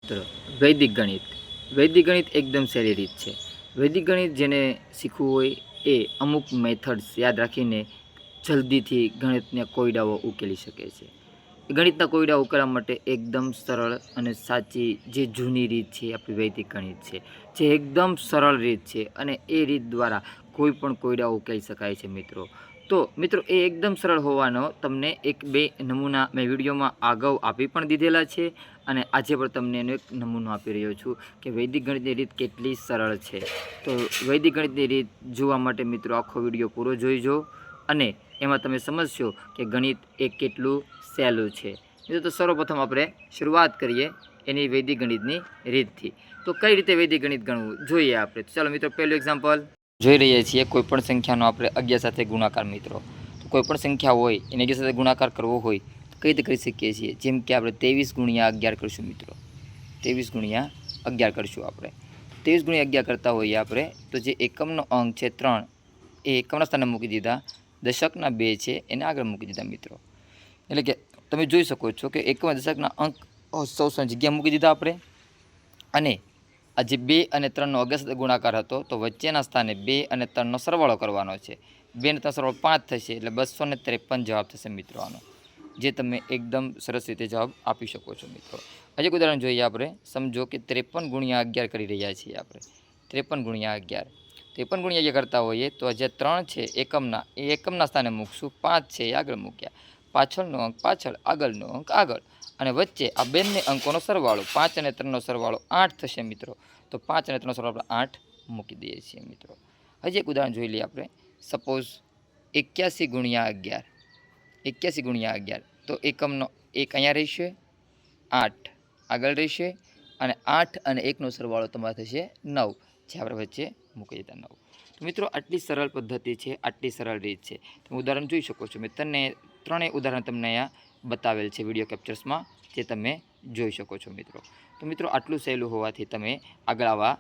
મિત્રો વૈદિક ગણિત એકદમ સહેલી રીત છે. વૈદિક ગણિત જેને શીખવું હોય એ અમુક મેથડ્સ યાદ રાખીને જલ્દીથી ગણિતના કોયડાઓ ઉકેલી શકે છે. ગણિતના કોયડા ઉકેલવા માટે એકદમ સરળ અને સાચી જે જૂની રીત છે આપણી વૈદિક ગણિત છે, જે એકદમ સરળ રીત છે અને એ રીત દ્વારા કોઈ પણ કોયડા ઉકેલી શકાય છે મિત્રો. તો મિત્રો એ એકદમ સરળ હોવાનો તમને એક બે નમૂના મેં વિડીયોમાં અગાઉ આપી પણ દીધેલા છે અને આજે પણ તમને એનો એક નમૂનો આપી રહ્યો છું કે વૈદિક ગણિતની રીત કેટલી સરળ છે. તો વૈદિક ગણિતની રીત જોવા માટે મિત્રો આખો વિડીયો પૂરો જોઈજો અને એમાં તમે સમજશો કે ગણિત એ કેટલું સહેલું છે. મિત્રો તો સર્વપ્રથમ આપણે શરૂઆત કરીએ એની વૈદિક ગણિતની રીતથી. તો કઈ રીતે વૈદિક ગણિત ગણવું જોઈએ આપણે. તો ચાલો મિત્રો પહેલું એક્ઝામ્પલ જોઈ રહીએ છીએ. કોઈપણ સંખ્યાનો આપણે 11 સાથે ગુણાકાર મિત્રો. તો કોઈપણ સંખ્યા હોય એને 11 સાથે ગુણાકાર કરવો હોય તો કઈ રીતે કરી શકીએ છીએ. જેમ કે આપણે 23 ગુણ્યા 11 કરીશું મિત્રો. 23 ગુણ્યા 11 કરીશું આપણે. 23 ગુણ્યા 11 કરતા હોઈએ આપણે તો જે એકમનો અંક છે 3 એ એકમના સ્થાને મૂકી દીધા. દશકના 2 છે એને આગળ મૂકી દીધા મિત્રો. એટલે કે તમે જોઈ શકો છો કે એકમ દશકના અંક સૌ જગ્યા મૂકી દીધા આપણે. અને આ જે 2 અને 3નો 11 સાથે ગુણાકાર હતો તો વચ્ચેના સ્થાને 2 અને 3નો સરવાળો કરવાનો છે. 2 અને 3 સરવાળો 5 થશે એટલે 253 જવાબ થશે મિત્રો આનો, જે તમે એકદમ સરસ રીતે જવાબ આપી શકો છો મિત્રો. હજી એક ઉદાહરણ જોઈએ આપણે. સમજો કે 53 ગુણ્યા 11 કરી રહ્યા છીએ આપણે. 53 ગુણ્યા 11 53 ગુણ્યા 11 કરતા હોઈએ તો જે 3 છે એકમના એ એકમના સ્થાને મૂકશું. 5 છે એ આગળ મૂક્યા. પાછળનો અંક પાછળ, આગળનો અંક આગળ અને વચ્ચે આ બંને અંકોનો સરવાળો 5 અને 3નો સરવાળો 8 થશે મિત્રો. તો 5 અને 3નો સરવાળો આપણે 8 મૂકી દઈએ છીએ મિત્રો. હજી એક ઉદાહરણ જોઈ લઈએ આપણે. સપોઝ 81 ગુણ્યા 11 81 ગુણ્યા 11 તો એકમનો 1 અહીંયા રહેશે, 8 આગળ રહેશે અને 8 અને 1નો સરવાળો તમારે થશે 9, જે આપણે વચ્ચે મૂકી દીધા 9. તો મિત્રો આટલી સરળ પદ્ધતિ છે, આટલી સરળ રીત છે. તમે ઉદાહરણ જોઈ શકો છો. મેં ત્રણેય ઉદાહરણ તમને અહીંયા બતાવેલ છે વિડીયો કેપ્ચર્સમાં, જે તમે જોઈ શકો છો મિત્રો. તો મિત્રો આટલું સહેલું હોવાથી તમે આગળ આવા